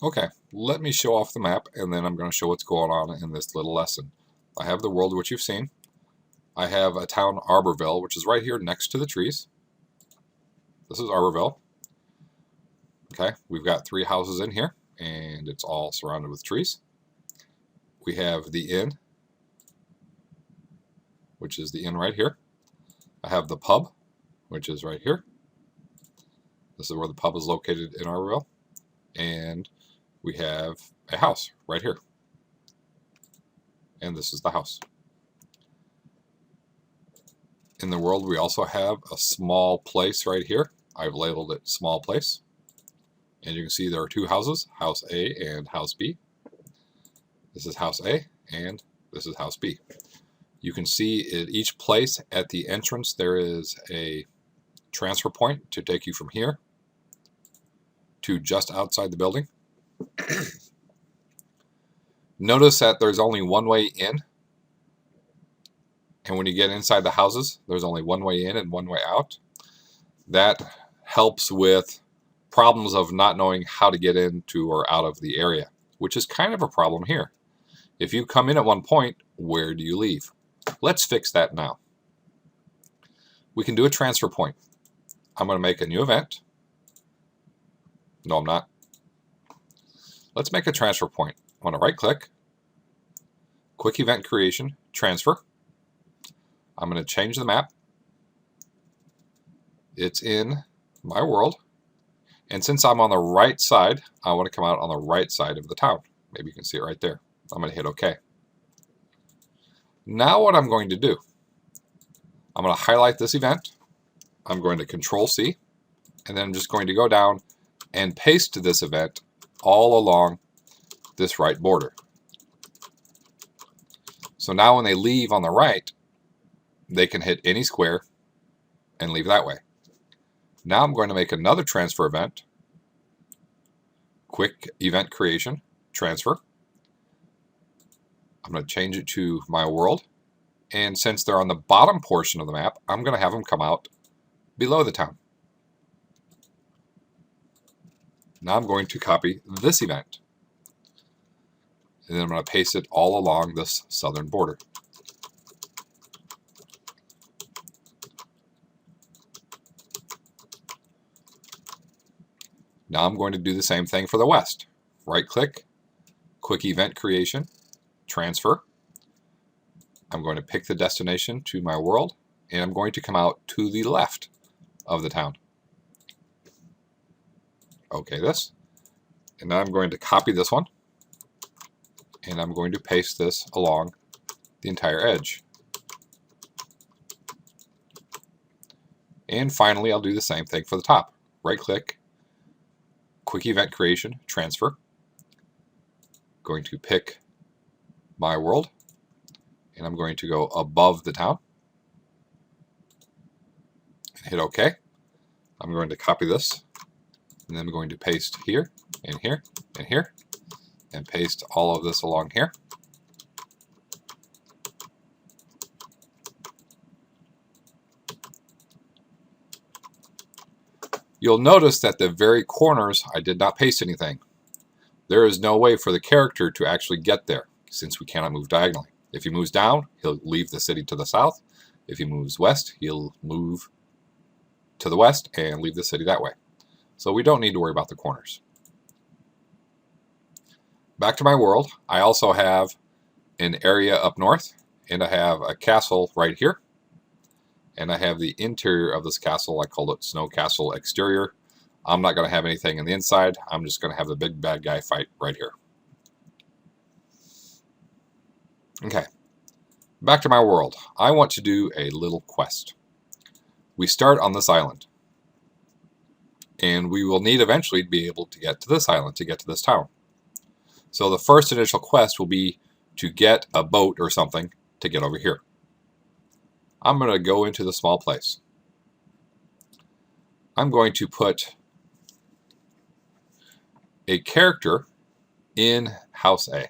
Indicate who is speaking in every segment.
Speaker 1: Okay, let me show off the map, and then I'm going to show what's going on in this little lesson. I have the world which you've seen. I have a town, Arborville, which is right here next to the trees. This is Arborville. Okay, we've got 3 houses in here, and it's all surrounded with trees. We have the inn, which is the inn right here. I have the pub, which is right here. This is where the pub is located in Arborville. And we have a house right here. And this is the house. In the world, we also have a small place right here. I've labeled it small place. And you can see there are 2 houses, house A and house B. This is house A and this is house B. You can see at each place at the entrance there is a transfer point to take you from here to just outside the building. Notice that there's only one way in, and when you get inside the houses there's only one way in and one way out. That helps with problems of not knowing how to get into or out of the area, which is kind of a problem here. If you come in at one point, where do you leave? Let's fix that now. We can do a transfer point. I'm going to make a new event. No, I'm not. Let's make a transfer point. I want to right click, quick event creation, transfer. I'm going to change the map. It's in my world. And since I'm on the right side, I want to come out on the right side of the town. Maybe you can see it right there. I'm going to hit OK. Now what I'm going to do, I'm going to highlight this event. I'm going to Control C, and then I'm just going to go down and paste this event all along this right border. So now when they leave on the right, they can hit any square and leave that way. Now I'm going to make another transfer event, quick event creation, transfer. I'm going to change it to my world, and since they're on the bottom portion of the map, I'm going to have them come out below the town. Now I'm going to copy this event, and then I'm going to paste it all along this southern border. Now I'm going to do the same thing for the west. Right click, quick event creation, transfer. I'm going to pick the destination to my world, and I'm going to come out to the left of the town. OK this. And now I'm going to copy this one, and I'm going to paste this along the entire edge. And finally, I'll do the same thing for the top. Right click, quick event creation, transfer. Going to pick my world, and I'm going to go above the town and hit OK. I'm going to copy this, and then I'm going to paste here and here and here, and paste all of this along here. You'll notice that the very corners I did not paste anything. There is no way for the character to actually get there since we cannot move diagonally. If he moves down, he'll leave the city to the south. If he moves west, he'll move to the west and leave the city that way. So we don't need to worry about the corners. Back to my world, I also have an area up north, and I have a castle right here. And I have the interior of this castle. I called it Snow Castle Exterior. I'm not going to have anything in the inside. I'm just going to have the big bad guy fight right here. Okay, back to my world. I want to do a little quest. We start on this island, and we will need eventually to be able to get to this island, to get to this town. So the first initial quest will be to get a boat or something to get over here. I'm going to go into the small place. I'm going to put a character in house A.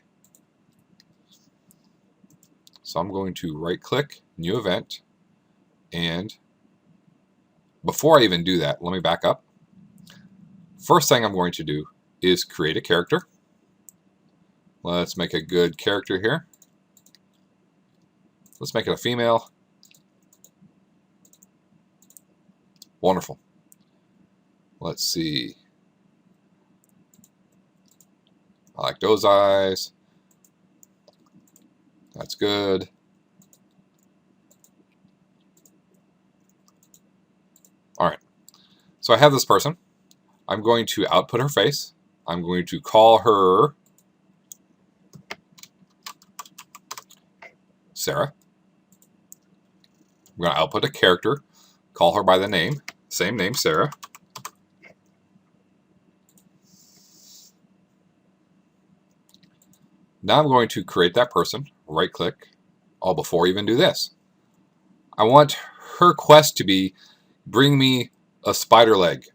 Speaker 1: So I'm going to right click, new event, and before I even do that, let me back up. First thing I'm going to do is create a character. Let's make a good character here. Let's make it a female. Wonderful. Let's see. I like those eyes. That's good. All right. So I have this person. I'm going to output her face. I'm going to call her Sarah. I'm going to output a character, call her by the name, same name, Sarah. Now I'm going to create that person, right click. Oh, before I even do this, I want her quest to be bring me a spider leg,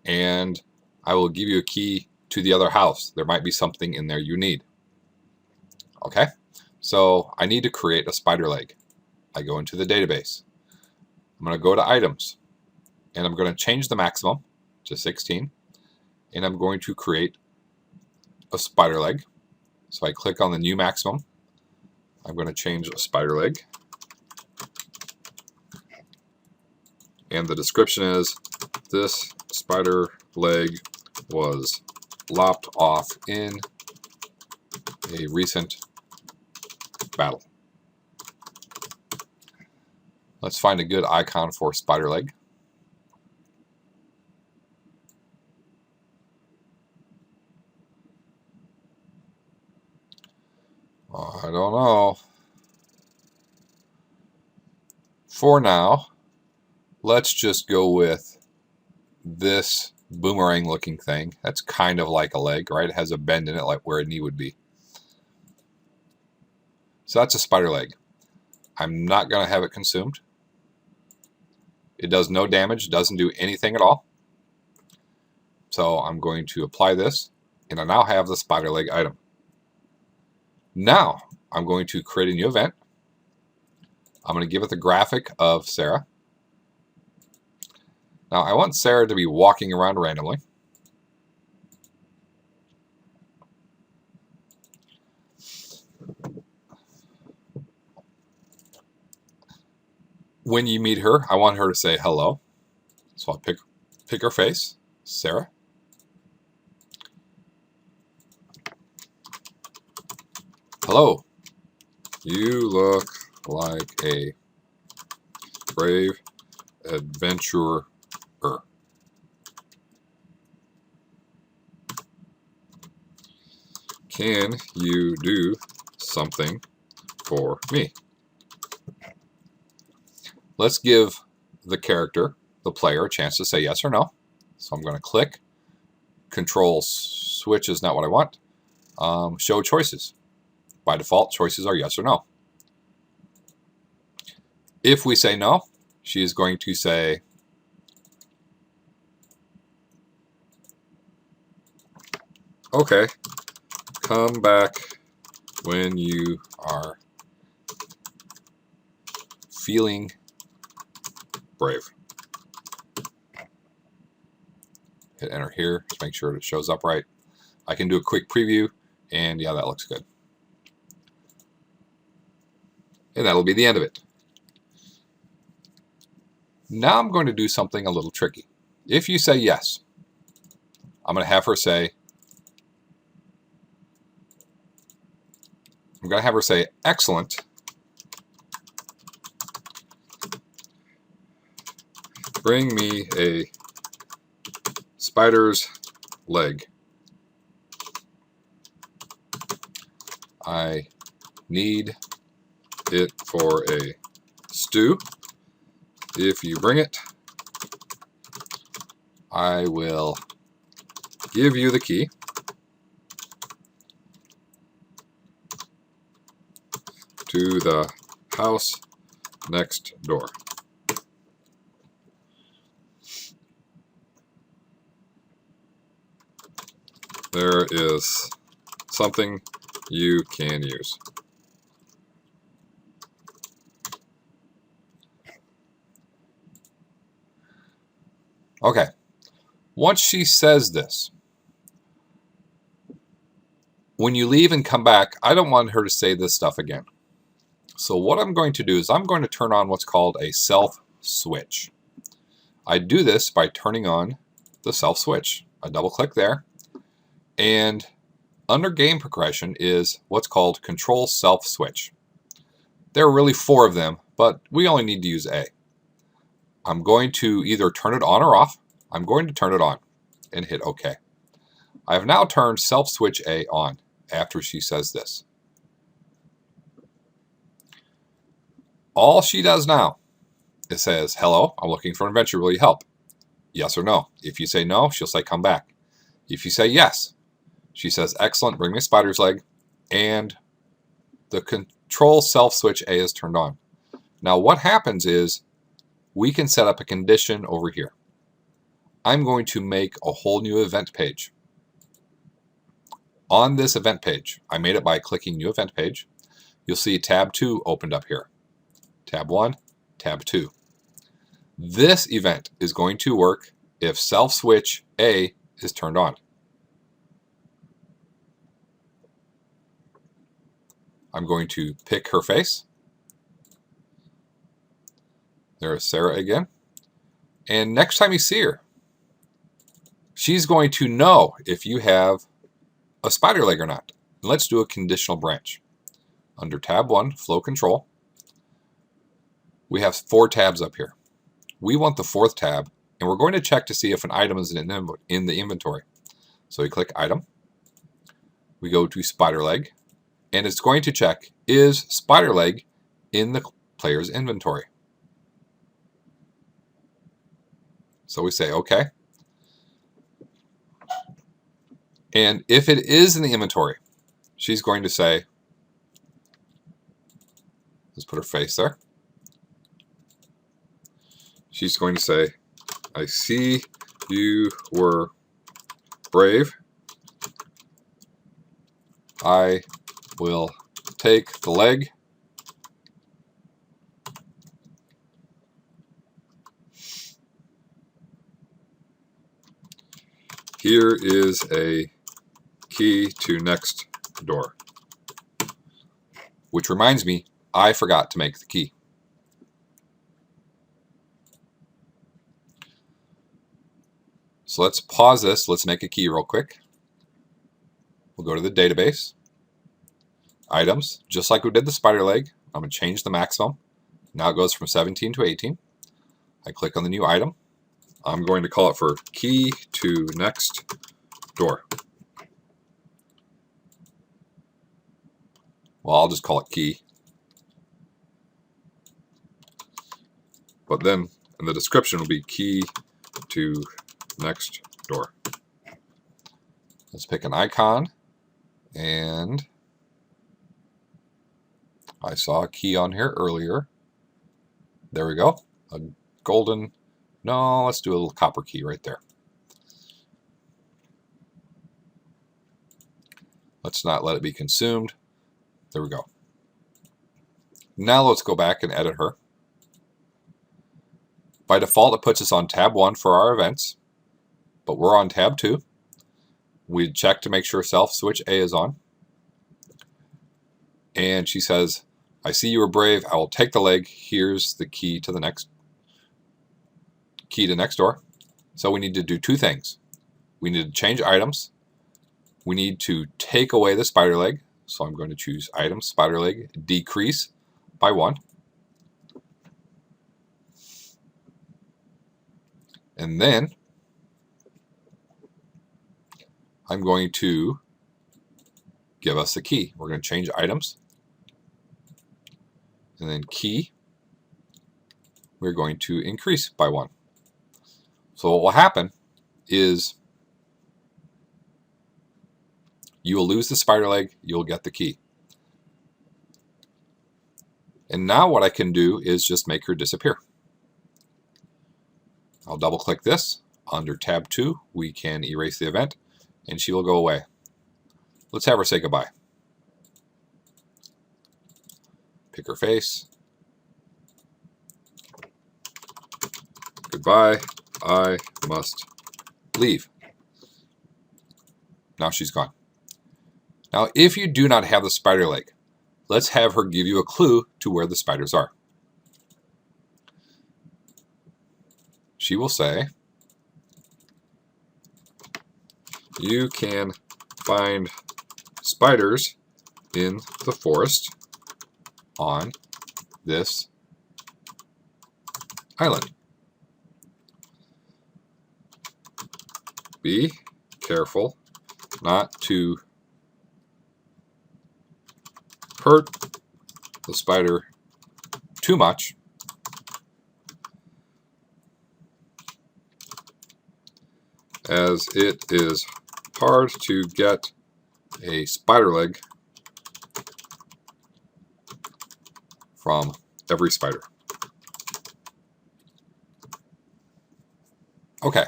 Speaker 1: and I will give you a key to the other house. There might be something in there you need. Okay, so I need to create a spider leg. I go into the database. I'm going to go to items, and I'm going to change the maximum to 16, and I'm going to create a spider leg. So I click on the new maximum. I'm going to change a spider leg. And the description is, this spider leg was lopped off in a recent battle. Let's find a good icon for spider leg. I don't know. For now, let's just go with this boomerang looking thing. That's kind of like a leg, right? It has a bend in it like where a knee would be. So that's a spider leg. I'm not going to have it consumed. It does no damage, doesn't do anything at all. So I'm going to apply this, and I now have the spider leg item. Now I'm going to create a new event. I'm going to give it the graphic of Sarah. Now I want Sarah to be walking around randomly. When you meet her, I want her to say hello. So I'll pick her face, Sarah. Hello. You look like a brave adventurer. Can you do something for me? Let's give the character, the player, a chance to say yes or no. So I'm going to click. Control switch is not what I want. Show choices. By default, choices are yes or no. If we say no, she is going to say, okay, come back when you are feeling brave. Hit enter here, just make sure it shows up right. I can do a quick preview, and yeah, that looks good. And that'll be the end of it. Now I'm going to do something a little tricky. If you say yes, I'm going to have her say, excellent. Bring me a spider's leg. I need it for a stew. If you bring it, I will give you the key to the house next door. There is something you can use. Okay, once she says this, when you leave and come back, I don't want her to say this stuff again. So what I'm going to do is I'm going to turn on what's called a self switch. I do this by turning on the self switch. I double click there, and under game progression is what's called control self switch. There are really 4 of them, but we only need to use A. I'm going to either turn it on or off. I'm going to turn it on and hit OK. I have now turned self switch A on after she says this. All she does now, it says, hello, I'm looking for an adventure, will you help? Yes or no. If you say no, she'll say come back. If you say yes, she says excellent, bring me a spider's leg, and the control self switch A is turned on. Now what happens is we can set up a condition over here. I'm going to make a whole new event page. On this event page, I made it by clicking new event page. You'll see tab 2 opened up here. Tab 1, tab 2. This event is going to work if self switch A is turned on. I'm going to pick her face. There's Sarah again. And next time you see her, she's going to know if you have a spider leg or not. Let's do a conditional branch. Under tab 1, flow control, we have 4 tabs up here. We want the 4th tab, and we're going to check to see if an item is in the inventory. So we click item, we go to spider leg, and it's going to check, is spider leg in the player's inventory? So we say okay. And if it is in the inventory, she's going to say, let's put her face there. She's going to say, I see you were brave. I will take the leg. Here is a key to next door. Which reminds me, I forgot to make the key. So let's pause this. Let's make a key real quick. We'll go to the database. Items, just like we did the spider leg. I'm going to change the maximum. Now it goes from 17 to 18. I click on the new item. I'm going to call it for key to next door. Well, I'll just call it key. But then in the description will be key to next door. Let's pick an icon, and I saw a key on here earlier. There we go. A golden, no, let's do a little copper key right there. Let's not let it be consumed. There we go. Now let's go back and edit her. By default, it puts us on tab 1 for our events, but we're on tab 2. We check to make sure self switch A is on. And she says, I see you were brave. I will take the leg. Here's the key to the next door. So we need to do 2 things. We need to change items. We need to take away the spider leg. So I'm going to choose item, spider leg, decrease by 1. And then I'm going to give us the key. We're going to change items. And then key, we're going to increase by 1. So what will happen is you will lose the spider leg, you'll get the key. And now what I can do is just make her disappear. I'll double click this. Under tab 2, we can erase the event, and she will go away. Let's have her say goodbye. Pick her face. Goodbye, I must leave. Now she's gone. Now, if you do not have the spider leg, let's have her give you a clue to where the spiders are. She will say, you can find spiders in the forest on this island. Be careful not to hurt the spider too much, as it is hard to get a spider leg from every spider. Okay.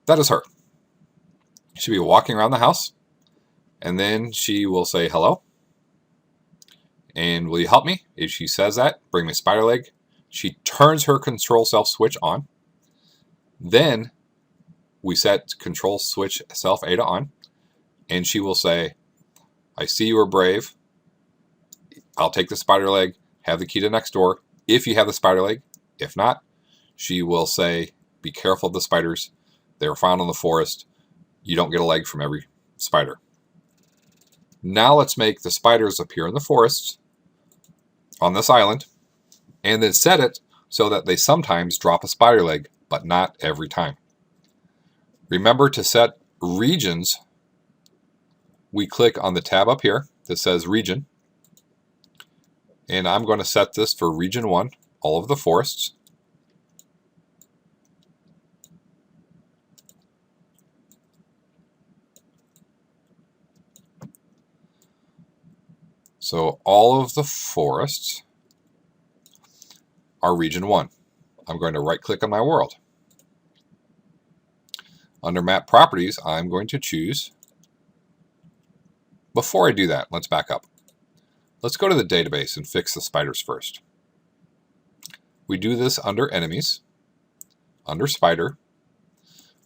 Speaker 1: That is her. She'll be walking around the house, and then she will say hello. And will you help me? If she says that, bring me a spider leg. She turns her control self switch on. Then we set control switch self Ada on, and she will say, I see you were brave. I'll take the spider leg, have the key to next door if you have the spider leg. If not, she will say, be careful of the spiders. They were found in the forest. You don't get a leg from every spider. Now let's make the spiders appear in the forest on this island, and then set it so that they sometimes drop a spider leg, but not every time. Remember to set regions. We click on the tab up here that says region, and I'm going to set this for region 1, all of the forests. So all of the forests are region 1. I'm going to right click on my world. Under map properties, I'm going to choose. Before I do that, let's back up. Let's go to the database and fix the spiders first. We do this under enemies, under spider.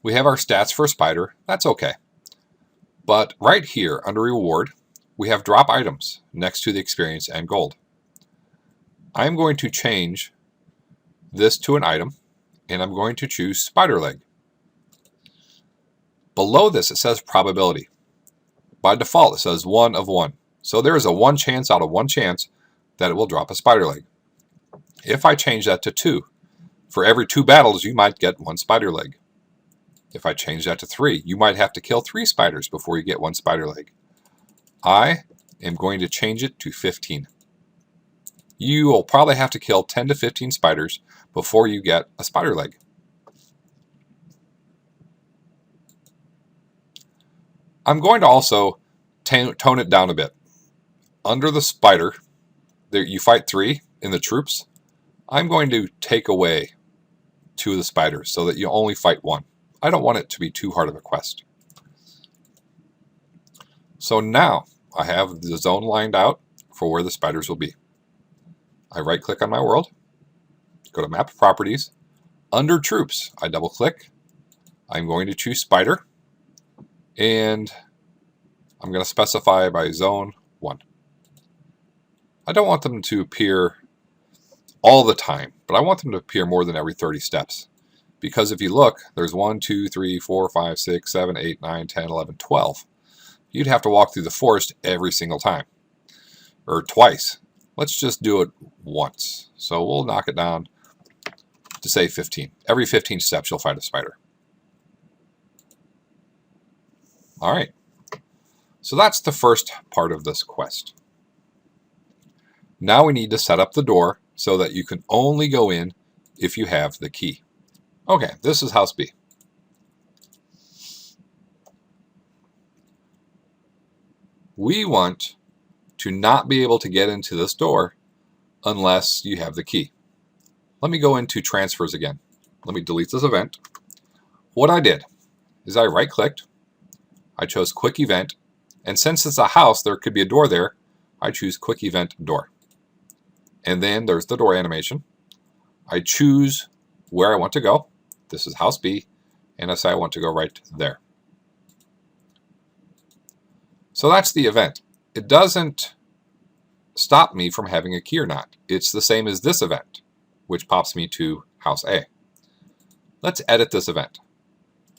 Speaker 1: We have our stats for a spider. That's okay. But right here under reward, we have drop items next to the experience and gold. I'm going to change this to an item, and I'm going to choose spider leg. Below this, it says probability. By default, it says 1 of 1. So there is a 1 chance out of 1 chance that it will drop a spider leg. If I change that to 2, for every 2 battles, you might get 1 spider leg. If I change that to 3, you might have to kill 3 spiders before you get 1 spider leg. I am going to change it to 15. You will probably have to kill 10 to 15 spiders before you get a spider leg. I'm going to also tone it down a bit. Under the spider, there you fight 3 in the troops. I'm going to take away 2 of the spiders so that you only fight 1. I don't want it to be too hard of a quest. So now I have the zone lined out for where the spiders will be. I right click on my world, go to map properties. Under troops, I double click. I'm going to choose spider, and I'm going to specify by zone 1. I don't want them to appear all the time, but I want them to appear more than every 30 steps. Because if you look, there's 1, 2, 3, 4, 5, 6, 7, 8, 9, 10, 11, 12. You'd have to walk through the forest every single time, or twice. Let's just do it once. So we'll knock it down to say 15. Every 15 steps, you'll find a spider. All right. So that's the first part of this quest. Now we need to set up the door so that you can only go in if you have the key. Okay, this is house B. We want to not be able to get into this door unless you have the key. Let me go into transfers again. Let me delete this event. What I did is I right-clicked, I chose quick event, and since it's a house, there could be a door there, I choose quick event door. And then there's the door animation. I choose where I want to go. This is house B, and I say I want to go right there. So that's the event. It doesn't stop me from having a key or not. It's the same as this event, which pops me to house A. Let's edit this event.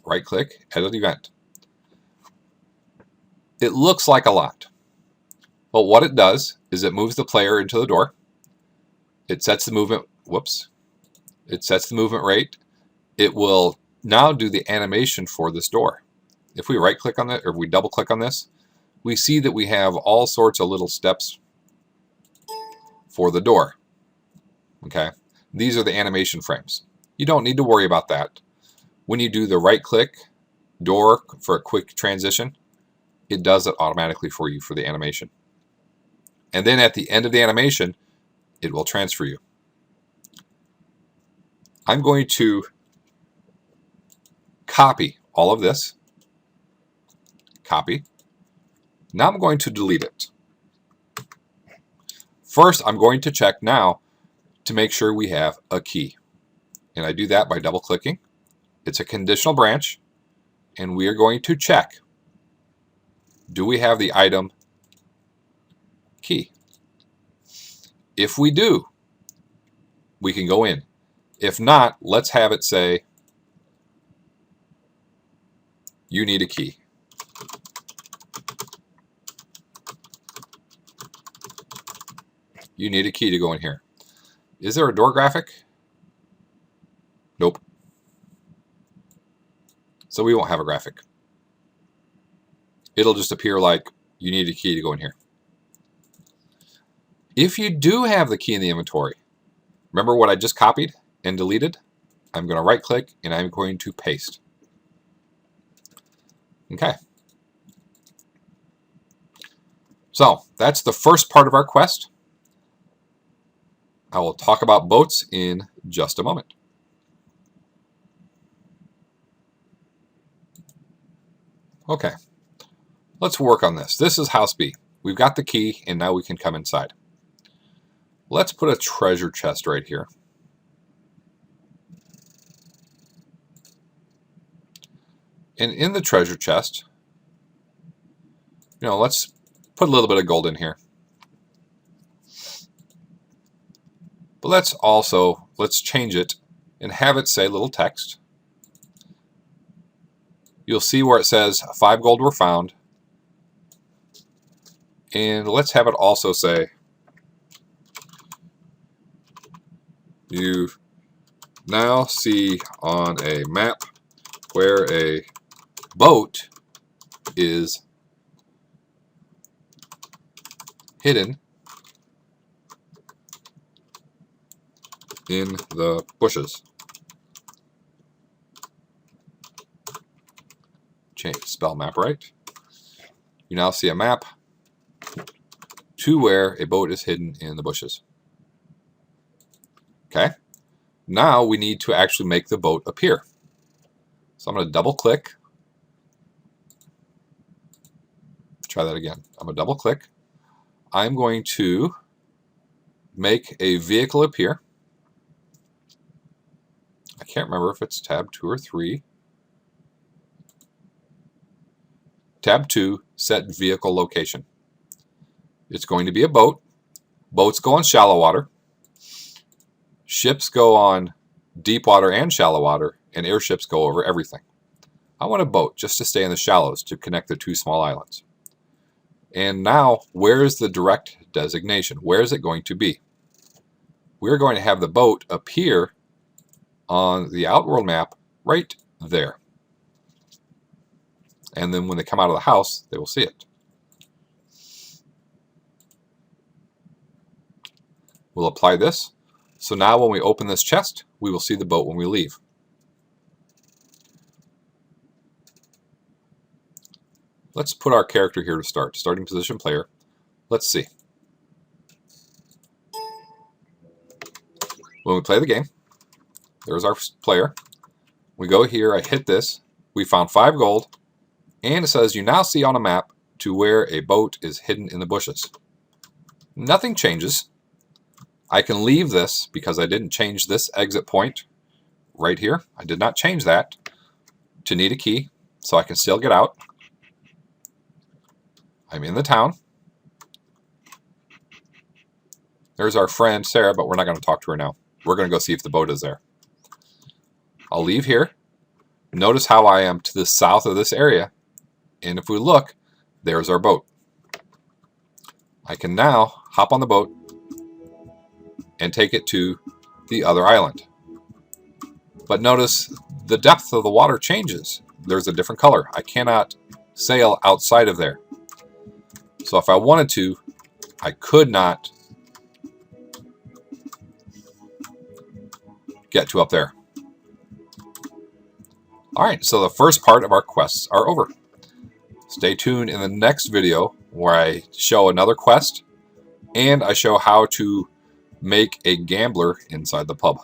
Speaker 1: Right click, edit event. It looks like a lot, but what it does is it moves the player into the door. It sets the movement, it sets the movement rate. It will now do the animation for this door. If we right click on it, or if we double click on this, we see that we have all sorts of little steps for the door. Okay, these are the animation frames. You don't need to worry about that. When you do the right click door for a quick transition, it does it automatically for you for the animation. And then at the end of the animation, it will transfer you. I'm going to copy all of this. Copy. Now I'm going to delete it. First, I'm going to check now to make sure we have a key. And I do that by double clicking. It's a conditional branch, and we are going to check. Do we have the item key? If we do, we can go in. If not, let's have it say, you need a key. You need a key to go in here. Is there a door graphic? Nope. So we won't have a graphic. It'll just appear like you need a key to go in here. If you do have the key in the inventory, remember what I just copied and deleted? I'm going to right click and I'm going to paste. Okay. So that's the first part of our quest. I will talk about boats in just a moment. Okay, let's work on this. This is house B. We've got the key and now we can come inside. Let's put a treasure chest right here. And in the treasure chest, let's put a little bit of gold in here. But let's change it and have it say little text. You'll see where it says 5 gold were found. And let's have it also say, you now see on a map where a boat is hidden in the bushes. Spell map right. You now see a map to where a boat is hidden in the bushes. Okay. Now we need to actually make the boat appear. So I'm going to double click. Try that again. I'm going to double click. I'm going to make a vehicle appear. I can't remember if it's tab 2 or 3. Tab 2, set vehicle location. It's going to be a boat. Boats go on shallow water. Ships go on deep water and shallow water, and airships go over everything. I want a boat just to stay in the shallows to connect the 2 small islands. And now, where is the direct designation? Where is it going to be? We're going to have the boat appear on the Outworld map right there. And then when they come out of the house, they will see it. We'll apply this. So now when we open this chest, we will see the boat when we leave. Let's put our character here to start. Starting position player. Let's see. When we play the game, there's our player. We go here, I hit this. We found 5 gold. And it says you now see on a map to where a boat is hidden in the bushes. Nothing changes. I can leave this because I didn't change this exit point right here. I did not change that. to need a key so I can still get out. I'm in the town. There's our friend Sarah, but we're not going to talk to her now. We're going to go see if the boat is there. I'll leave here. Notice how I am to the south of this area. And if we look, there's our boat. I can now hop on the boat and take it to the other island. But notice the depth of the water changes. There's a different color. I cannot sail outside of there. So if I wanted to, I could not get to up there. Alright, so the first part of our quests are over. Stay tuned in the next video where I show another quest and I show how to make a gambler inside the pub.